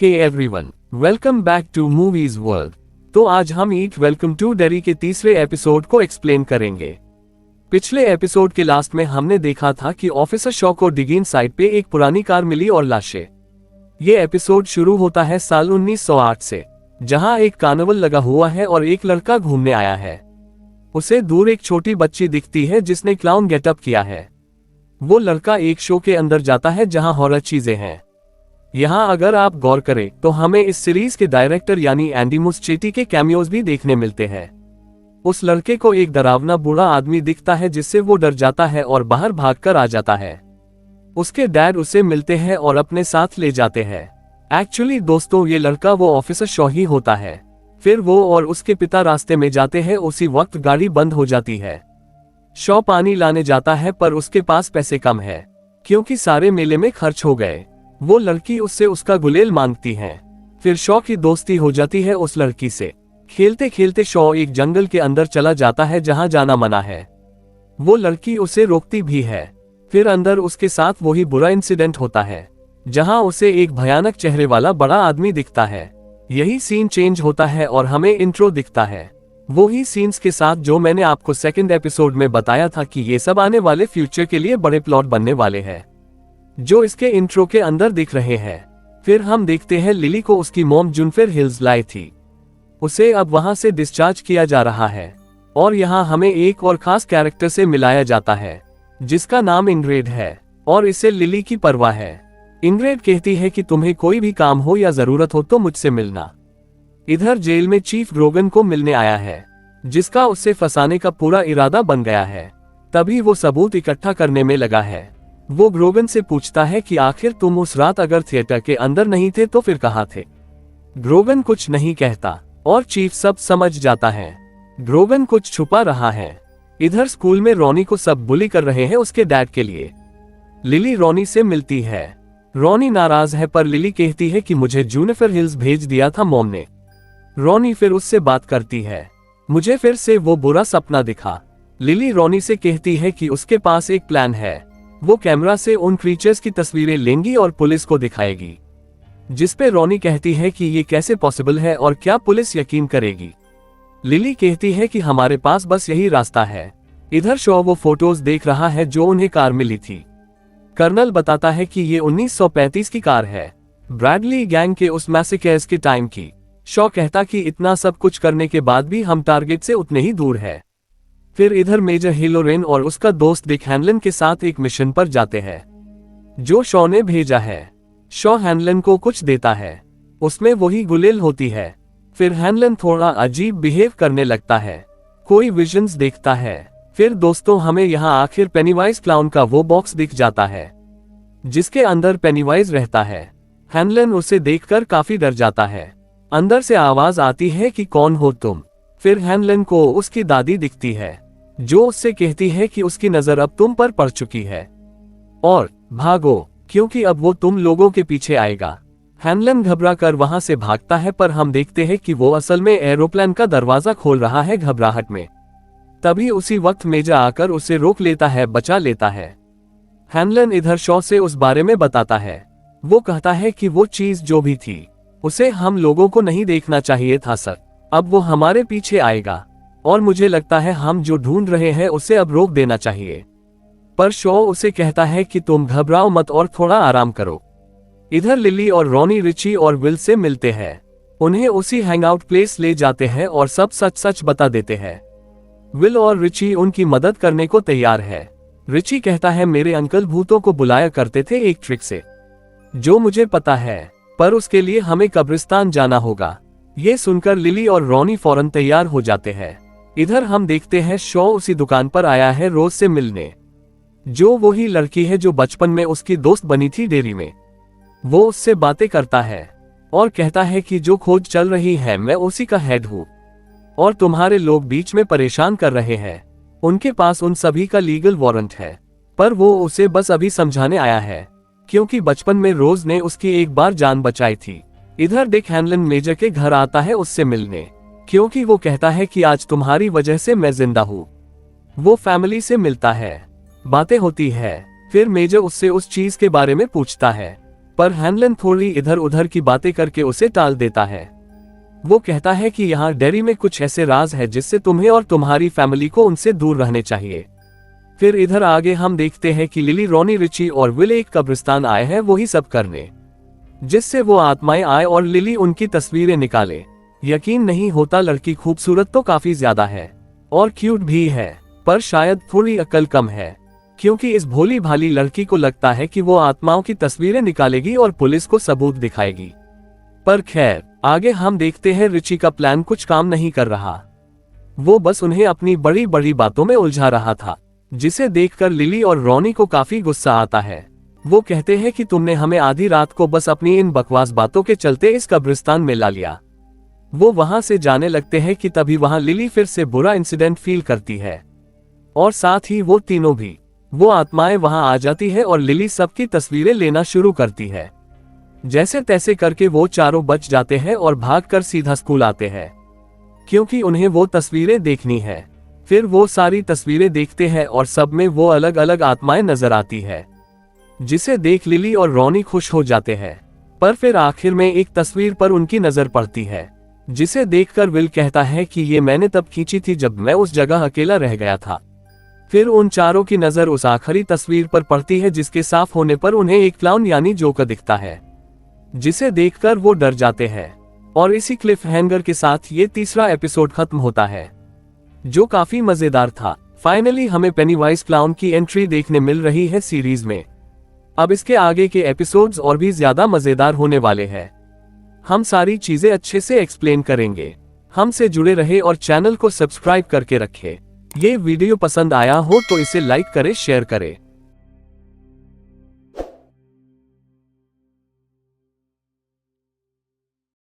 Hey everyone, welcome back to movies world. तो आज हम ईट वेलकम टू डेरी के तीसरे एपिसोड को एक्सप्लेन करेंगे। पिछले एपिसोड के लास्ट में हमने देखा था कि ऑफिसर शॉ को डिगीन साइट पे एक पुरानी कार मिली और लाशें। ये एपिसोड शुरू होता है साल 1908 से, जहां एक कार्निवल लगा हुआ है और एक लड़का घूमने आया है। उसे दूर एक छोटी बच्ची दिखती है जिसने क्लाउन गेटअप किया है। वो लड़का एक शो के अंदर जाता है जहां हॉरर चीजें हैं। यहाँ अगर आप गौर करें तो हमें इस सीरीज के डायरेक्टर यानी एंडी मुस्चेटी के कैमियोज भी देखने मिलते हैं। उस लड़के को एक डरावना बूढ़ा आदमी दिखता है जिससे वो डर जाता है और बाहर भागकर आ जाता है। उसके डैड उसे मिलते हैं और अपने साथ ले जाते हैं। एक्चुअली दोस्तों, ये लड़का वो ऑफिसर शॉ ही होता है। फिर वो और उसके पिता रास्ते में जाते हैं। उसी वक्त गाड़ी बंद हो जाती है। शॉ पानी लाने जाता है पर उसके पास पैसे कम है क्योंकि सारे मेले में खर्च हो गए। वो लड़की उससे उसका गुलेल मांगती है। फिर शॉ की दोस्ती हो जाती है उस लड़की से। खेलते खेलते शॉ एक जंगल के अंदर चला जाता है जहां जाना मना है। वो लड़की उसे रोकती भी है। फिर अंदर उसके साथ वही बुरा इंसिडेंट होता है जहां उसे एक भयानक चेहरे वाला बड़ा आदमी दिखता है। यही सीन चेंज होता है और हमें इंट्रो दिखता है, वो ही सीन्स के साथ जो मैंने आपको सेकंड एपिसोड में बताया था कि ये सब आने वाले फ्यूचर के लिए बड़े प्लॉट बनने वाले हैं, जो इसके इंट्रो के अंदर दिख रहे हैं। फिर हम देखते हैं लिली को उसकी मॉम जुनिफर हिल्स लाई थी। उसे अब वहां से डिस्चार्ज किया जा रहा है और यहाँ हमें एक और खास कैरेक्टर से मिलाया जाता है जिसका नाम इंग्रेड है और इसे लिली की परवाह है। इंग्रेड कहती है कि तुम्हें कोई भी काम हो या जरूरत हो तो मुझसे मिलना। इधर जेल में चीफ ग्रोगन को मिलने आया है जिसका उसे फंसाने का पूरा इरादा बन गया है। तभी वो सबूत इकट्ठा करने में लगा है। वो ग्रोगन से पूछता है कि आखिर तुम उस रात अगर थिएटर के अंदर नहीं थे तो फिर कहाँ थे। ग्रोगन कुछ नहीं कहता और चीफ सब समझ जाता है। ग्रोगन कुछ छुपा रहा है। इधर स्कूल में रॉनी को सब बुली कर रहे हैं उसके डैड के लिए। लिली रॉनी से मिलती है। रॉनी नाराज है पर लिली कहती है कि मुझे जुनिफर हिल्स भेज दिया था मॉम ने। रॉनी फिर उससे बात करती है, मुझे फिर से वो बुरा सपना दिखा। लिली रॉनी से कहती है कि उसके पास एक प्लान है। वो कैमरा से उन क्रीचर्स की तस्वीरें लेंगी और पुलिस को दिखाएगी, जिस पे रॉनी कहती है कि ये कैसे पॉसिबल है और क्या पुलिस यकीन करेगी। लिली कहती है कि हमारे पास बस यही रास्ता है। इधर शॉ वो फोटोज देख रहा है जो उन्हें कार मिली थी। कर्नल बताता है कि ये 1935 की कार है, ब्रैडली गैंग के उस मैसेकेर्स के टाइम की। शॉ कहता कि इतना सब कुछ करने के बाद भी हम टारगेट से उतने ही दूर है। फिर इधर मेजर हिलोरेन और उसका दोस्त डिक हैनलन के साथ एक मिशन पर जाते हैं जो शॉ ने भेजा है। शॉ हैनलन को कुछ देता है, उसमें वही गुलेल होती है। फिर हैनलन थोड़ा अजीब बिहेव करने लगता है, कोई विजन्स देखता है। फिर दोस्तों हमें यहाँ आखिर पेनीवाइज क्लाउन का वो बॉक्स दिख जाता है जिसके अंदर पेनीवाइज रहता है। हैनलन उसे देखकर काफी डर जाता है। अंदर से आवाज आती है कि कौन हो तुम। फिर हैनलन को उसकी दादी दिखती है जो उससे कहती है कि उसकी नजर अब तुम पर पड़ चुकी है और भागो क्योंकि अब वो तुम लोगों के पीछे आएगा। हैनलन घबरा कर वहां से भागता है पर हम देखते हैं कि वो असल में एरोप्लेन का दरवाजा खोल रहा है घबराहट में। तभी उसी वक्त मेजर आकर उसे रोक लेता है, बचा लेता है। हैनलन इधर शॉ से उस बारे में बताता है। वो कहता है कि वो चीज जो भी थी उसे हम लोगों को नहीं देखना चाहिए था सर। अब वो हमारे पीछे आएगा और मुझे लगता है हम जो ढूंढ रहे हैं उसे अब रोक देना चाहिए। पर शॉ उसे कहता है कि तुम घबराओ मत और थोड़ा आराम करो। इधर लिली और रॉनी रिची और विल से मिलते हैं। उन्हें उसी हैंगआउट प्लेस ले जाते हैं और सब सच सच बता देते हैं। विल और रिची उनकी मदद करने को तैयार है। रिची कहता है मेरे अंकल भूतों को बुलाया करते थे एक ट्रिक से, जो मुझे पता है, पर उसके लिए हमें कब्रिस्तान जाना होगा। ये सुनकर लिली और रॉनी फौरन तैयार हो जाते हैं। इधर हम देखते हैं शॉ उसी दुकान पर आया है रोज से मिलने, जो वही लड़की है जो बचपन में उसकी दोस्त बनी थी डेयरी में। वो उससे बातें करता है और कहता है कि जो खोज चल रही है मैं उसी का हेड हूँ और तुम्हारे लोग बीच में परेशान कर रहे हैं। उनके पास उन सभी का लीगल वारंट है, पर वो उसे बस अभी समझाने आया है क्योंकि बचपन में रोज ने उसकी एक बार जान बचाई थी। इधर डिक हैनलन मेजर के घर आता है उससे मिलने, क्योंकि वो कहता है कि आज तुम्हारी वजह से मैं जिंदा हूँ। वो फैमिली से मिलता है, बातें होती है। फिर मेजर उससे उस चीज के बारे में पूछता है पर हैनलन थोड़ी इधर उधर की बातें करके उसे टाल देता है। वो कहता है कि यहाँ डेरी में कुछ ऐसे राज है जिससे तुम्हें और तुम्हारी फैमिली को उनसे दूर रहने चाहिए। फिर इधर आगे हम देखते हैं कि लिली, रॉनी, रिची और विल एक कब्रिस्तान आए हैं वही सब करने, जिससे वो आत्माएं आए और लिली उनकी तस्वीरें निकाले। यकीन नहीं होता, लड़की खूबसूरत तो काफी ज्यादा है और क्यूट भी है, पर शायद थोड़ी अकल कम है, क्योंकि इस भोली भाली लड़की को लगता है कि वो आत्माओं की तस्वीरें निकालेगी और पुलिस को सबूत दिखाएगी। पर खैर, आगे हम देखते हैं रिची का प्लान कुछ काम नहीं कर रहा। वो बस उन्हें अपनी बड़ी बड़ी बातों में उलझा रहा था, जिसे देखकर लिली और रॉनी को काफी गुस्सा आता है। वो कहते हैं कि तुमने हमें आधी रात को बस अपनी इन बकवास बातों के चलते इस कब्रिस्तान में ला लिया। वो वहां से जाने लगते हैं कि तभी वहां लिली फिर से बुरा इंसिडेंट फील करती है और साथ ही वो तीनों भी। वो आत्माएं वहां आ जाती है और लिली सबकी तस्वीरें लेना शुरू करती है। जैसे तैसे करके वो चारों बच जाते हैं और भागकर सीधा स्कूल आते हैं, क्योंकि उन्हें वो तस्वीरें देखनी है। फिर वो सारी तस्वीरें देखते हैं और सब में वो अलग अलग आत्माएं नजर आती है, जिसे देख लिली और रॉनी खुश हो जाते हैं। पर फिर आखिर में एक तस्वीर पर उनकी नजर पड़ती है, जिसे देखकर विल कहता है कि ये मैंने तब खींची थी जब मैं उस जगह अकेला रह गया था। फिर उन चारों की नजर उस आखिरी तस्वीर पर पड़ती है, जिसके साफ होने पर उन्हें एक क्लाउन यानी जोकर दिखता है, जिसे देखकर वो डर जाते हैं। और इसी क्लिफ हैंगर के साथ ये तीसरा एपिसोड खत्म होता है, जो काफी मजेदार था। फाइनली हमें पेनीवाइज क्लाउन की एंट्री देखने मिल रही है सीरीज में। अब इसके आगे के एपिसोड्स और भी ज्यादा मजेदार होने वाले हैं। हम सारी चीजें अच्छे से एक्सप्लेन करेंगे। हमसे जुड़े रहे और चैनल को सब्सक्राइब करके रखें। ये वीडियो पसंद आया हो तो इसे लाइक करें, शेयर करें।